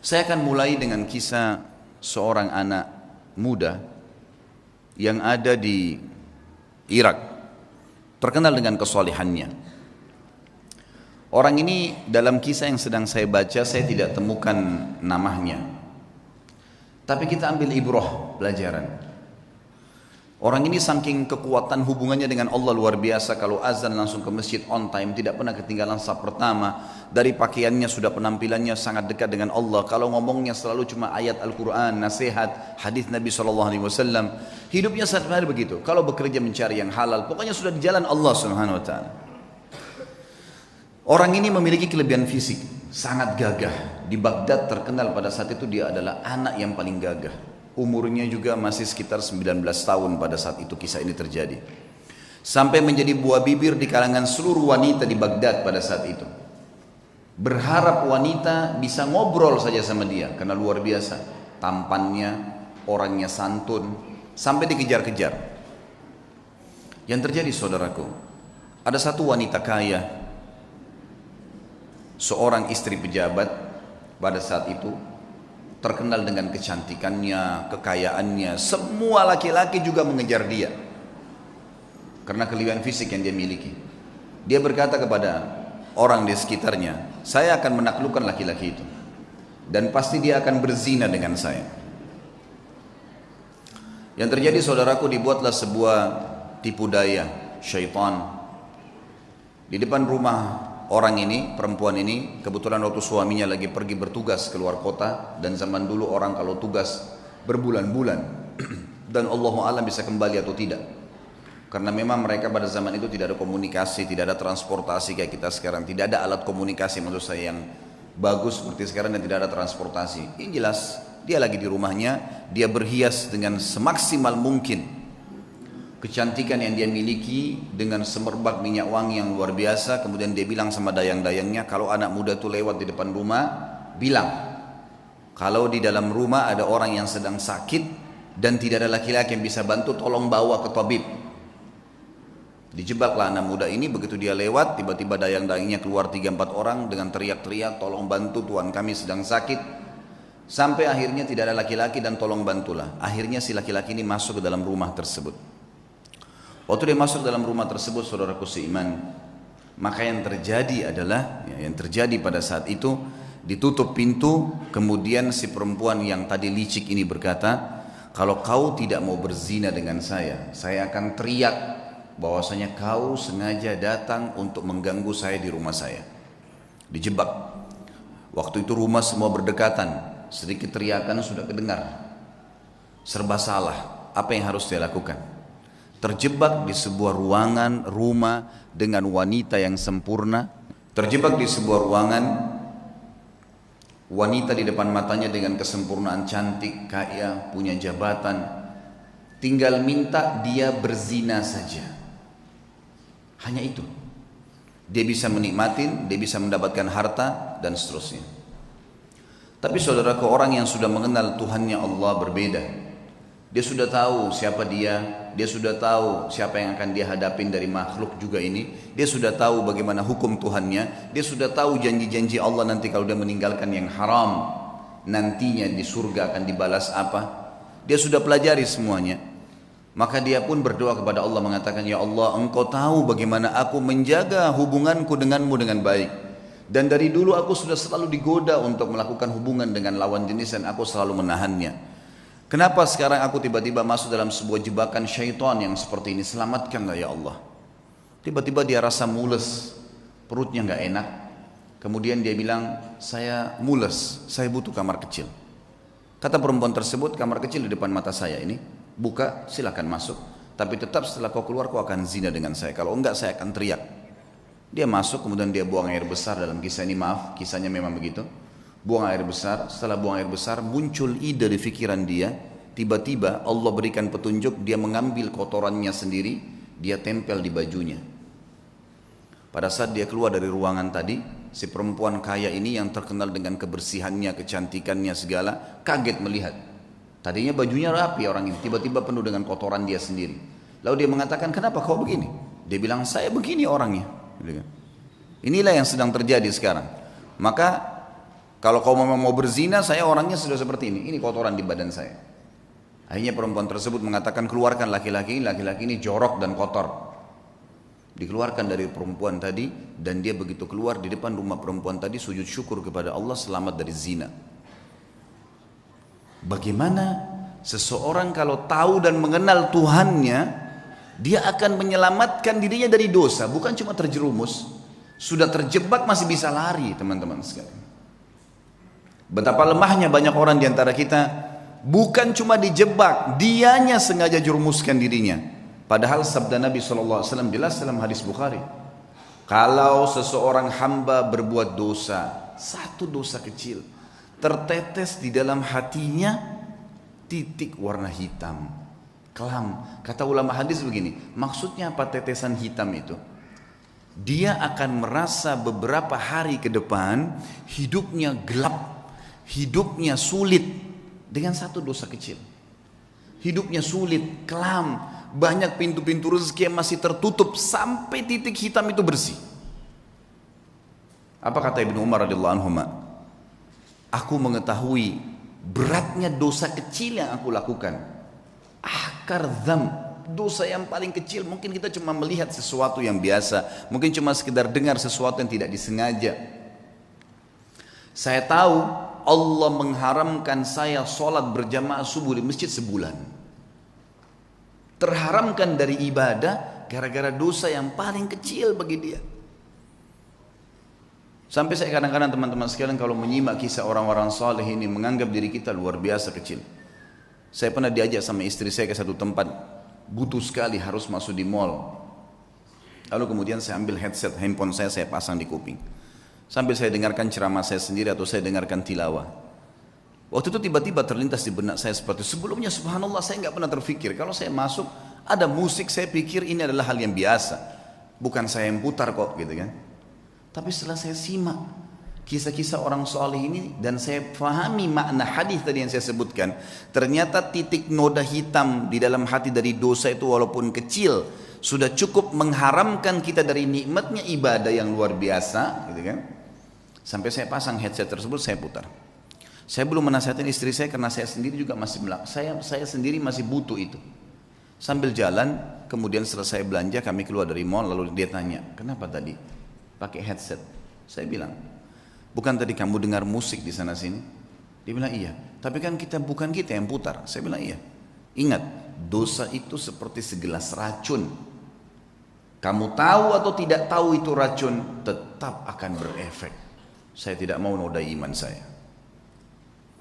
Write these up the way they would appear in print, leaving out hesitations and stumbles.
Saya akan mulai dengan kisah seorang anak muda yang ada di Irak, terkenal dengan kesolehannya. Orang ini dalam kisah yang sedang saya baca, saya tidak temukan namanya. Tapi kita ambil ibrah, pelajaran. Orang ini saking kekuatan hubungannya dengan Allah luar biasa. Kalau azan langsung ke masjid on time, tidak pernah ketinggalan saf pertama. Dari pakaiannya sudah penampilannya sangat dekat dengan Allah. Kalau ngomongnya selalu cuma ayat Al-Quran, nasihat, hadis Nabi SAW. Hidupnya sehari-hari begitu. Kalau bekerja mencari yang halal, pokoknya sudah di jalan Allah Subhanahu Wa Taala. Orang ini memiliki kelebihan fisik, sangat gagah. Di Baghdad terkenal pada saat itu dia adalah anak yang paling gagah. Umurnya juga masih sekitar 19 tahun pada saat itu kisah ini terjadi. Sampai menjadi buah bibir di kalangan seluruh wanita di Baghdad pada saat itu. Berharap wanita bisa ngobrol saja sama dia karena luar biasa. Tampannya, orangnya santun, sampai dikejar-kejar. Yang terjadi saudaraku, ada satu wanita kaya, seorang istri pejabat pada saat itu, terkenal dengan kecantikannya, kekayaannya. Semua laki-laki juga mengejar dia karena kelebihan fisik yang dia miliki. Dia berkata kepada orang di sekitarnya, saya akan menaklukkan laki-laki itu dan pasti dia akan berzina dengan saya. Yang terjadi saudaraku, dibuatlah sebuah tipu daya syaitan di depan rumah orang ini, perempuan ini. Kebetulan waktu suaminya lagi pergi bertugas keluar kota, dan zaman dulu orang kalau tugas berbulan-bulan dan Allahu a'lam bisa kembali atau tidak, karena memang mereka pada zaman itu tidak ada komunikasi, tidak ada transportasi kayak kita sekarang, tidak ada alat komunikasi maksud saya yang bagus seperti sekarang, dan tidak ada transportasi. Yang jelas dia lagi di rumahnya, dia berhias dengan semaksimal mungkin kecantikan yang dia miliki, dengan semerbak minyak wangi yang luar biasa. Kemudian dia bilang sama dayang-dayangnya, kalau anak muda itu lewat di depan rumah, bilang kalau di dalam rumah ada orang yang sedang sakit dan tidak ada laki-laki yang bisa bantu, tolong bawa ke tabib. Dijebaklah anak muda ini. Begitu dia lewat, tiba-tiba dayang-dayangnya keluar 3-4 orang dengan teriak-teriak, tolong bantu, tuan kami sedang sakit. Sampai akhirnya tidak ada laki-laki dan tolong bantulah. Akhirnya si laki-laki ini masuk ke dalam rumah tersebut. Waktu dia masuk dalam rumah tersebut, saudaraku seiman, maka yang terjadi adalah, yang terjadi pada saat itu, ditutup pintu. Kemudian si perempuan yang tadi licik ini berkata, kalau kau tidak mau berzina dengan saya akan teriak bahwasanya kau sengaja datang untuk mengganggu saya di rumah saya. Dijebak. Waktu itu rumah semua berdekatan, sedikit teriakan sudah kedengar. Serba salah, apa yang harus dia lakukan? Terjebak di sebuah ruangan rumah dengan wanita yang sempurna. Terjebak di sebuah ruangan, wanita di depan matanya dengan kesempurnaan, cantik, kaya, punya jabatan. Tinggal minta dia berzina saja. Hanya itu. Dia bisa menikmatin, dia bisa mendapatkan harta dan seterusnya. Tapi saudaraku, orang yang sudah mengenal Tuhannya Allah berbeda. Dia sudah tahu siapa dia sudah tahu siapa yang akan dia hadapin dari makhluk juga ini. Dia sudah tahu bagaimana hukum Tuhannya. Dia sudah tahu janji-janji Allah nanti kalau dia meninggalkan yang haram, nantinya di surga akan dibalas apa. Dia sudah pelajari semuanya. Maka dia pun berdoa kepada Allah mengatakan, ya Allah, engkau tahu bagaimana aku menjaga hubunganku denganmu dengan baik. Dan dari dulu aku sudah selalu digoda untuk melakukan hubungan dengan lawan jenis dan aku selalu menahannya. Kenapa sekarang aku tiba-tiba masuk dalam sebuah jebakan syaitan yang seperti ini? Selamatkanlah ya Allah. Tiba-tiba dia rasa mules, perutnya nggak enak. Kemudian dia bilang, saya mules, saya butuh kamar kecil. Kata perempuan tersebut, kamar kecil di depan mata saya ini, buka, silakan masuk. Tapi tetap setelah kau keluar kau akan zina dengan saya. Kalau enggak saya akan teriak. Dia masuk, kemudian dia buang air besar. Dalam kisah ini, maaf, kisahnya memang begitu. Buang air besar. Setelah buang air besar, muncul ide di pikiran dia. Tiba-tiba Allah berikan petunjuk, dia mengambil kotorannya sendiri, dia tempel di bajunya. Pada saat dia keluar dari ruangan tadi, si perempuan kaya ini yang terkenal dengan kebersihannya, kecantikannya segala, kaget melihat. Tadinya bajunya rapi orang ini, tiba-tiba penuh dengan kotoran dia sendiri. Lalu dia mengatakan, kenapa kau begini? Dia bilang, saya begini orangnya. Inilah yang sedang terjadi sekarang. Maka Kalau kau memang mau berzina, saya orangnya sudah seperti ini kotoran di badan saya. Akhirnya perempuan tersebut mengatakan, keluarkan laki-laki ini jorok dan kotor. Dikeluarkan dari perempuan tadi, dan dia begitu keluar di depan rumah perempuan tadi sujud syukur kepada Allah selamat dari zina. Bagaimana seseorang kalau tahu dan mengenal Tuhannya, dia akan menyelamatkan dirinya dari dosa, bukan cuma terjerumus, sudah terjebak masih bisa lari, teman-teman sekalian. Betapa lemahnya banyak orang di antara kita, bukan cuma dijebak, dianya sengaja jerumuskan dirinya. Padahal sabda Nabi SAW jelas dalam hadis Bukhari, kalau seseorang hamba berbuat dosa, satu dosa kecil, tertetes di dalam hatinya titik warna hitam, kelam. Kata ulama hadis begini, maksudnya apa tetesan hitam itu? Dia akan merasa beberapa hari ke depan hidupnya gelap, hidupnya sulit dengan satu dosa kecil. Hidupnya sulit, kelam, banyak pintu-pintu rezeki yang masih tertutup sampai titik hitam itu bersih. Apa kata Ibnu Umar radhiyallahu anhu? Aku mengetahui beratnya dosa kecil yang aku lakukan. Akar dzam, dosa yang paling kecil. Mungkin kita cuma melihat sesuatu yang biasa, mungkin cuma sekedar dengar sesuatu yang tidak disengaja. Saya tahu Allah mengharamkan saya sholat berjamaah subuh di masjid sebulan. Terharamkan dari ibadah gara-gara dosa yang paling kecil bagi dia. Sampai saya kadang-kadang teman-teman sekalian kalau menyimak kisah orang-orang saleh ini menganggap diri kita luar biasa kecil. Saya pernah diajak sama istri saya ke satu tempat, butuh sekali harus masuk di mall. Lalu kemudian saya ambil headset handphone saya pasang di kuping. Sambil saya dengarkan ceramah saya sendiri atau saya dengarkan tilawah. Waktu itu tiba-tiba terlintas di benak saya seperti sebelumnya, subhanallah saya nggak pernah terfikir. Kalau saya masuk ada musik, saya pikir ini adalah hal yang biasa. Bukan saya yang putar kok gitu kan. Tapi setelah saya simak kisah-kisah orang saleh ini dan saya pahami makna hadis tadi yang saya sebutkan, ternyata titik noda hitam di dalam hati dari dosa itu walaupun kecil sudah cukup mengharamkan kita dari nikmatnya ibadah yang luar biasa, gitu kan? Sampai saya pasang headset tersebut, saya putar. Saya belum menasihatin istri saya karena saya sendiri juga masih saya sendiri masih butuh itu. Sambil jalan, kemudian selesai belanja, kami keluar dari mall, lalu dia tanya, kenapa tadi pakai headset? Saya bilang, bukan tadi kamu dengar musik di sana sini? Dia bilang iya, tapi kan bukan kita yang putar. Saya bilang iya. Ingat, dosa itu seperti segelas racun. Kamu tahu atau tidak tahu itu racun, tetap akan berefek. Saya tidak mau nodai iman saya.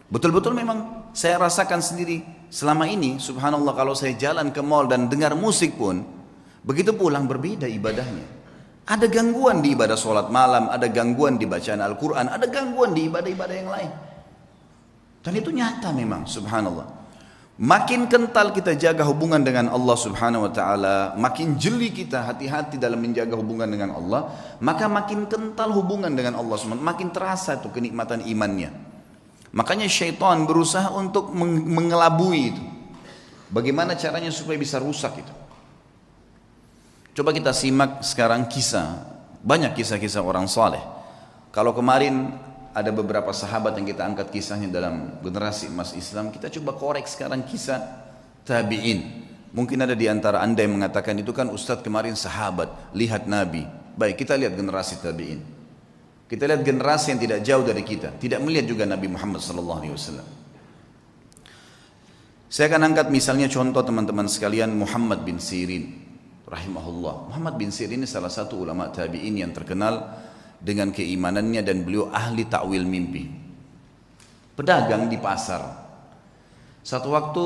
Betul-betul memang saya rasakan sendiri selama ini, subhanallah, kalau saya jalan ke mall dan dengar musik pun, begitu pulang berbeda ibadahnya. Ada gangguan di ibadah sholat malam, ada gangguan di bacaan Al-Quran, ada gangguan di ibadah-ibadah yang lain. Dan itu nyata memang, subhanallah. Makin kental kita jaga hubungan dengan Allah subhanahu wa ta'ala, makin jeli kita hati-hati dalam menjaga hubungan dengan Allah, maka makin kental hubungan dengan Allah subhanahu wa ta'ala, makin terasa itu kenikmatan imannya. Makanya syaitan berusaha untuk mengelabui itu. Bagaimana caranya supaya bisa rusak itu? Coba kita simak sekarang banyak kisah-kisah orang saleh. Kalau kemarin ada beberapa sahabat yang kita angkat kisahnya dalam generasi emas Islam, kita coba korek sekarang kisah tabi'in. Mungkin ada di antara anda yang mengatakan itu kan Ustadz kemarin sahabat, lihat Nabi. Baik, kita lihat generasi tabi'in. Kita lihat generasi yang tidak jauh dari kita, tidak melihat juga Nabi Muhammad SAW. Saya akan angkat misalnya contoh teman-teman sekalian Muhammad bin Sirin rahimahullah. Muhammad bin Sirin ini salah satu ulama tabi'in yang terkenal dengan keimanannya dan beliau ahli takwil mimpi. Pedagang di pasar. Satu waktu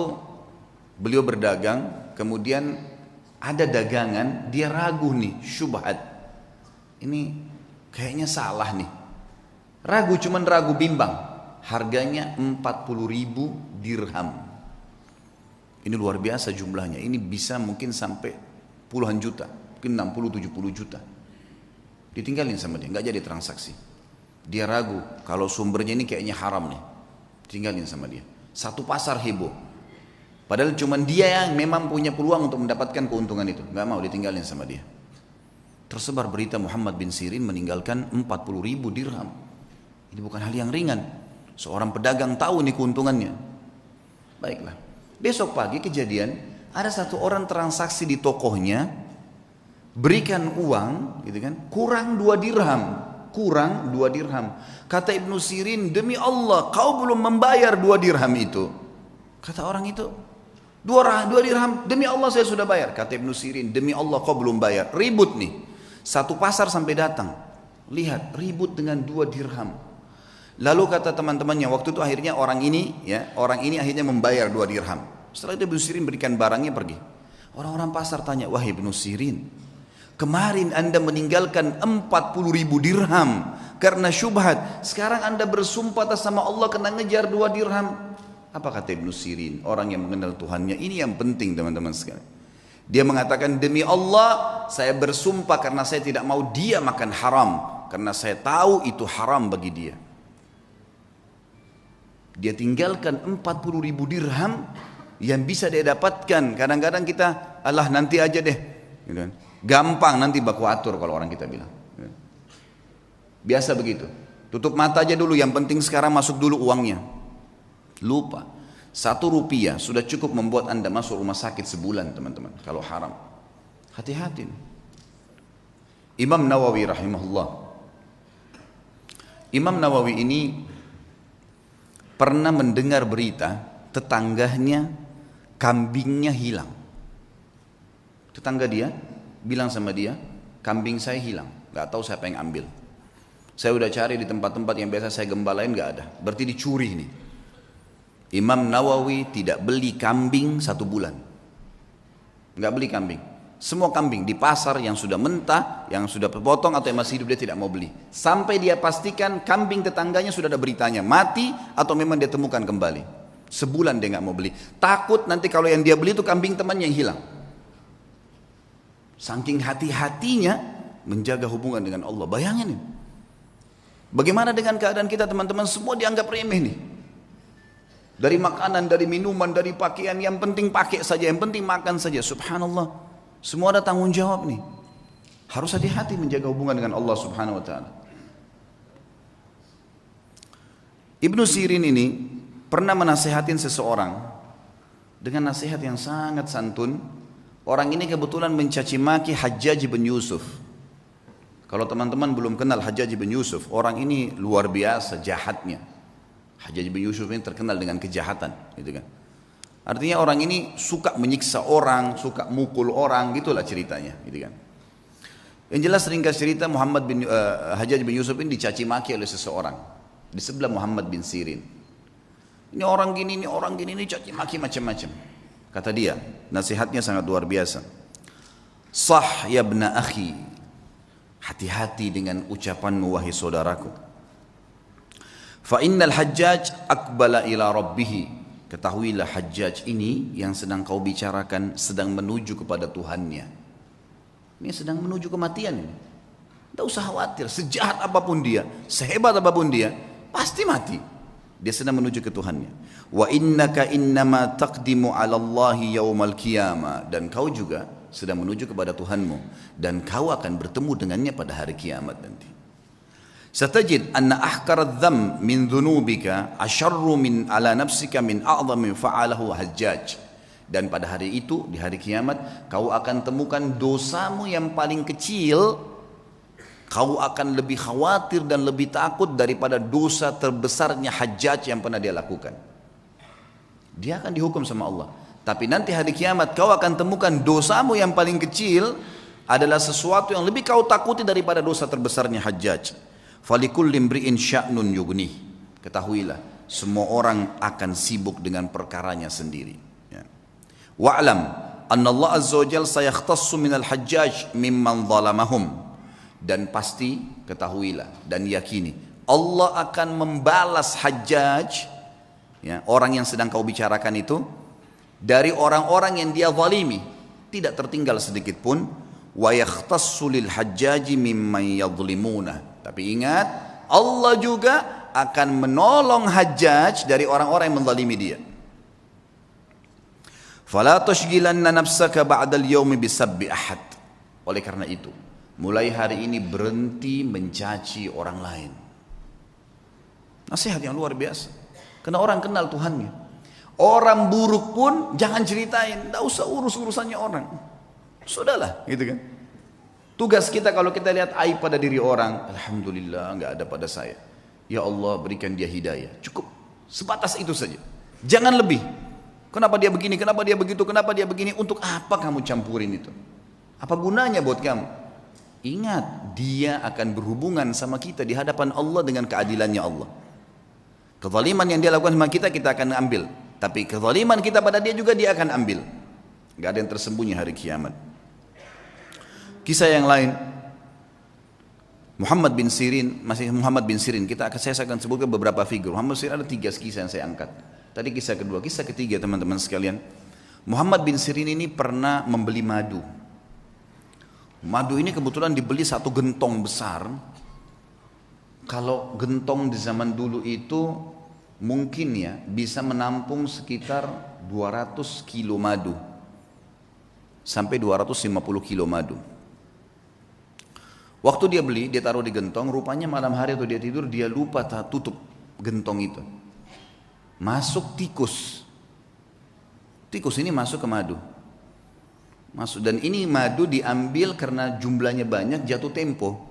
beliau berdagang, kemudian ada dagangan, dia ragu nih, syubhat. Ini kayaknya salah nih. Cuman ragu bimbang. Harganya 40.000 dirham. Ini luar biasa jumlahnya. Ini bisa mungkin sampai puluhan juta, mungkin 60-70 juta. Ditinggalin sama dia, nggak jadi transaksi. Dia ragu, kalau sumbernya ini kayaknya haram nih. Tinggalin sama dia. Satu pasar heboh. Padahal cuma dia yang memang punya peluang untuk mendapatkan keuntungan itu. Nggak mau, ditinggalin sama dia. Tersebar berita Muhammad bin Sirin meninggalkan 40.000 dirham. Ini bukan hal yang ringan. Seorang pedagang tahu nih keuntungannya. Baiklah. Besok pagi kejadian, ada satu orang transaksi di tokohnya, berikan uang, gitu kan, kurang 2 dirham. Kurang 2 dirham. Kata Ibnu Sirin, demi Allah, kau belum membayar 2 dirham itu. Kata orang itu, 2 dirham, demi Allah saya sudah bayar. Kata Ibnu Sirin, demi Allah kau belum bayar. Ribut nih. Satu pasar sampai datang. Lihat, ribut dengan 2 dirham. Lalu kata teman-temannya, waktu itu akhirnya orang ini akhirnya membayar 2 dirham. Setelah itu Ibnu Sirin berikan barangnya pergi. Orang-orang pasar tanya, wahai Ibnu Sirin, kemarin Anda meninggalkan 40.000 dirham karena syubhat. Sekarang Anda bersumpah atas sama Allah kena ngejar 2 dirham. Apa kata Ibnu Sirin? Orang yang mengenal Tuhannya. Ini yang penting teman-teman sekalian. Dia mengatakan, demi Allah saya bersumpah karena saya tidak mau dia makan haram. Karena saya tahu itu haram bagi dia. Dia tinggalkan 40.000 dirham yang bisa dia dapatkan. Kadang-kadang kita, alah nanti aja deh. Gampang nanti baku atur kalau orang kita bilang. Biasa begitu. Tutup mata aja dulu, yang penting sekarang masuk dulu uangnya. Lupa. 1 rupiah sudah cukup membuat Anda masuk rumah sakit sebulan teman-teman. Kalau haram. Hati-hati. Imam Nawawi rahimahullah. Imam Nawawi ini pernah mendengar berita tetangganya kambingnya hilang. Tetangga dia bilang sama dia, kambing saya hilang, gak tahu siapa yang ambil. Saya udah cari di tempat-tempat yang biasa saya gembalain, gak ada. Berarti dicuri nih. Imam Nawawi tidak beli kambing 1 bulan. Gak beli kambing. Semua kambing di pasar yang sudah mentah, yang sudah potong atau yang masih hidup dia tidak mau beli. Sampai dia pastikan kambing tetangganya sudah ada beritanya, mati atau memang dia temukan kembali. Sebulan dia gak mau beli. Takut nanti kalau yang dia beli itu kambing temannya yang hilang. Saking hati-hatinya menjaga hubungan dengan Allah. Bayangin nih. Bagaimana dengan keadaan kita teman-teman? Semua dianggap remeh nih. Dari makanan, dari minuman, dari pakaian, yang penting pakai saja, yang penting makan saja. Subhanallah. Semua ada tanggung jawab nih. Harus hati-hati menjaga hubungan dengan Allah Subhanahu wa taala. Ibnu Sirin ini pernah menasehatin seseorang dengan nasihat yang sangat santun. Orang ini kebetulan mencaci maki Hajjaj bin Yusuf. Kalau teman-teman belum kenal Hajjaj bin Yusuf, orang ini luar biasa jahatnya. Hajjaj bin Yusuf ini terkenal dengan kejahatan, gitu kan. Artinya orang ini suka menyiksa orang, suka mukul orang, gitulah ceritanya, gitu kan. Yang jelas ringkas cerita, Hajjaj bin Yusuf ini dicaci maki oleh seseorang di sebelah Muhammad bin Sirin. Ini orang gini, ini caci maki macam-macam. Kata dia, nasihatnya sangat luar biasa. Sah ya ibna akhi, hati-hati dengan ucapanmu wahai saudaraku. Fa innal Hajjaj aqbala ila rabbih. Ketahuilah Hajjaj ini yang sedang kau bicarakan sedang menuju kepada Tuhannya. Ini sedang menuju kematian ini. Tidak usah khawatir, sejahat apapun dia, sehebat apapun dia, pasti mati. Dia sedang menuju ke Tuhannya. Wa innaka innama taqdimu 'ala Allahi yaumal qiyamah, dan kau juga sedang menuju kepada Tuhanmu dan kau akan bertemu dengannya pada hari kiamat nanti. Satajid anna ahkar adh-dham min dhunubika asharru min ala nafsika min a'zami fa'alahu Hajjaj. Dan pada hari itu, di hari kiamat, kau akan temukan dosamu yang paling kecil, kau akan lebih khawatir dan lebih takut daripada dosa terbesarnya Hajjaj yang pernah dia lakukan. Dia akan dihukum sama Allah. Tapi nanti hari kiamat kau akan temukan dosamu yang paling kecil adalah sesuatu yang lebih kau takuti daripada dosa terbesarnya Hajjaj. Falikul limri'in sya'nun yughnih. Ketahuilah, semua orang akan sibuk dengan perkaranya sendiri. Ya. Wa'lam anna Allah azza wa jalla sayakhtassu minal Hajjaj mimman zalamahum. Dan pasti ketahuilah dan yakini Allah akan membalas Hajjaj, ya, orang yang sedang kau bicarakan itu, dari orang-orang yang dia zalimi, tidak tertinggal sedikit pun. Wa yakhtassu lil Hajjaji mimman yadhlimuna. Tapi ingat, Allah juga akan menolong Hajjaj dari orang-orang yang menzalimi dia. Fala tushghilanna nafsaka ba'dal yaumi bisabbi ahad. Oleh karena itu, mulai hari ini berhenti mencaci orang lain. Nasihat yang luar biasa. Karena orang kenal Tuhannya. Orang buruk pun jangan ceritain, tidak usah urusannya orang. Sudahlah, gitu kan. Tugas kita kalau kita lihat aib pada diri orang, alhamdulillah nggak ada pada saya. Ya Allah berikan dia hidayah. Cukup sebatas itu saja. Jangan lebih. Kenapa dia begini, kenapa dia begitu, kenapa dia begini? Untuk apa kamu campurin itu? Apa gunanya buat kamu? Ingat, dia akan berhubungan sama kita di hadapan Allah dengan keadilannya Allah. Kezaliman yang dia lakukan sama kita, kita akan ambil. Tapi kezaliman kita pada dia juga dia akan ambil. Gak ada yang tersembunyi hari kiamat. Kisah yang lain, Muhammad bin Sirin, masih Muhammad bin Sirin, saya akan sebutkan beberapa figur. Muhammad bin Sirin ada 3 kisah yang saya angkat. Tadi kisah kedua, kisah ketiga teman-teman sekalian. Muhammad bin Sirin ini pernah membeli madu. Madu ini kebetulan dibeli 1 gentong besar. Kalau gentong di zaman dulu itu mungkin ya bisa menampung sekitar 200 kilo madu sampai 250 kilo madu. Waktu dia beli, dia taruh di gentong, rupanya malam hari atau dia tidur, dia lupa tutup gentong itu. Masuk tikus. Tikus ini masuk ke madu. Masuk, dan ini madu diambil karena jumlahnya banyak, jatuh tempo.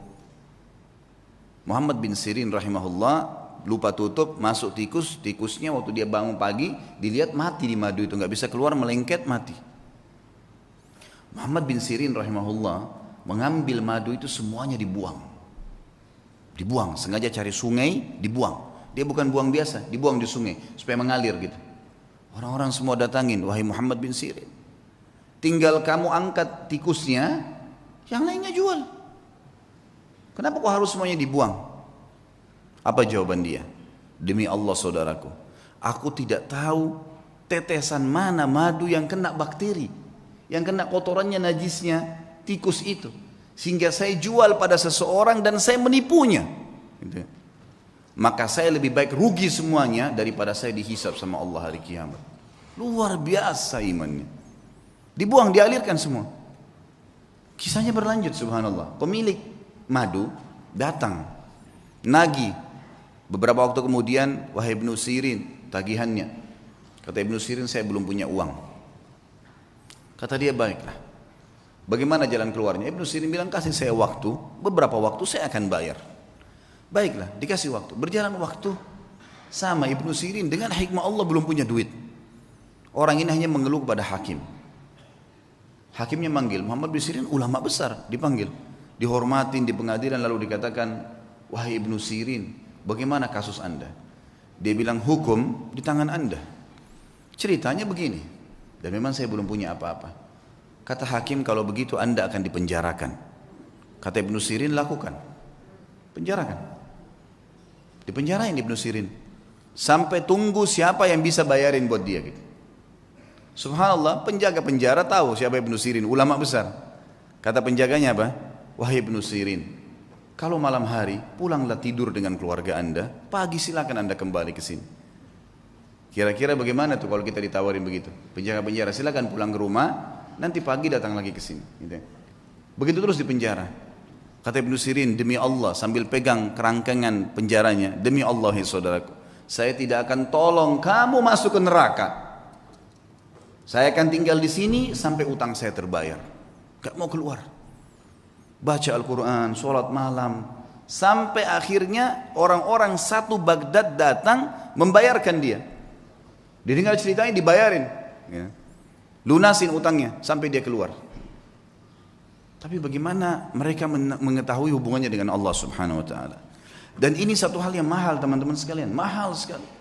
Muhammad bin Sirin rahimahullah lupa tutup, masuk tikus, tikusnya waktu dia bangun pagi, dilihat mati di madu itu, nggak bisa keluar, melengket, mati. Muhammad bin Sirin rahimahullah mengambil madu itu semuanya dibuang. Dibuang, sengaja cari sungai, dibuang. Dia bukan buang biasa, dibuang di sungai, supaya mengalir gitu. Orang-orang semua datangin, wahai Muhammad bin Sirin, tinggal kamu angkat tikusnya, yang lainnya jual. Kenapa kok harus semuanya dibuang? Apa jawaban dia? Demi Allah saudaraku, aku tidak tahu tetesan mana madu yang kena bakteri, yang kena kotorannya, najisnya tikus itu, sehingga saya jual pada seseorang dan saya menipunya. Gitu. Maka saya lebih baik rugi semuanya daripada saya dihisab sama Allah hari kiamat. Luar biasa imannya. Dibuang, dialirkan semua. Kisahnya berlanjut, subhanallah. Pemilik madu datang, nagih. Beberapa waktu kemudian, wahai Ibnu Sirin, tagihannya. Kata Ibnu Sirin, saya belum punya uang. Kata dia, baiklah. Bagaimana jalan keluarnya? Ibnu Sirin bilang, kasih saya waktu, beberapa waktu saya akan bayar. Baiklah, dikasih waktu. Berjalan waktu, sama Ibnu Sirin dengan hikmah Allah belum punya duit. Orang ini hanya mengeluh kepada hakim. Hakimnya manggil, Muhammad bin Sirin ulama besar, dipanggil. Dihormatin di pengadilan, lalu dikatakan, wahai Ibnu Sirin, bagaimana kasus anda? Dia bilang, hukum di tangan anda. Ceritanya begini, dan memang saya belum punya apa-apa. Kata hakim, kalau begitu anda akan dipenjarakan. Kata Ibnu Sirin, lakukan. Penjarakan. Dipenjarain Ibnu Sirin. Sampai tunggu siapa yang bisa bayarin buat dia gitu. Subhanallah, penjaga penjara tahu siapa Ibnu Sirin, ulama besar. Kata penjaganya apa? Wahai Ibnu Sirin, kalau malam hari pulanglah tidur dengan keluarga anda, pagi silakan anda kembali ke sini. Kira-kira bagaimana tuh kalau kita ditawarin begitu? Penjaga penjara, silakan pulang ke rumah, nanti pagi datang lagi ke sini. Gitu. Begitu terus di penjara. Kata Ibnu Sirin, demi Allah, sambil pegang kerangkengan penjaranya, demi Allah ya saudaraku, saya tidak akan tolong kamu masuk ke neraka. Saya akan tinggal di sini sampai utang saya terbayar. Gak mau keluar. Baca Al-Quran, sholat malam, sampai akhirnya orang-orang satu Baghdad datang membayarkan dia. Dia tinggal ceritanya dibayarin, ya. Lunasin utangnya sampai dia keluar. Tapi bagaimana mereka mengetahui hubungannya dengan Allah Subhanahu Wa Taala? Dan ini satu hal yang mahal teman-teman sekalian, mahal sekali.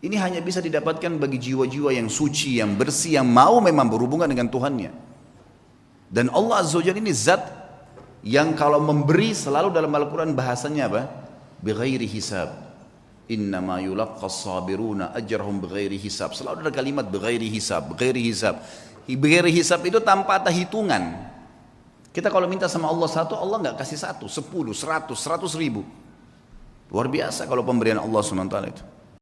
Ini hanya bisa didapatkan bagi jiwa-jiwa yang suci, yang bersih, yang mau memang berhubungan dengan Tuhannya. Dan Allah Azza wa Jalla ini zat yang kalau memberi selalu dalam Al-Quran bahasanya apa? Bighairi hisab. Innama yulaqqas sabiruna ajrahum bighairi hisab. Selalu ada kalimat bighairi hisab, bighairi hisab. Bighairi hisab itu tanpa ada hitungan. Kita kalau minta sama Allah satu, Allah nggak kasih 1, 10, 100, 100 ribu. Luar biasa kalau pemberian Allah SWT itu.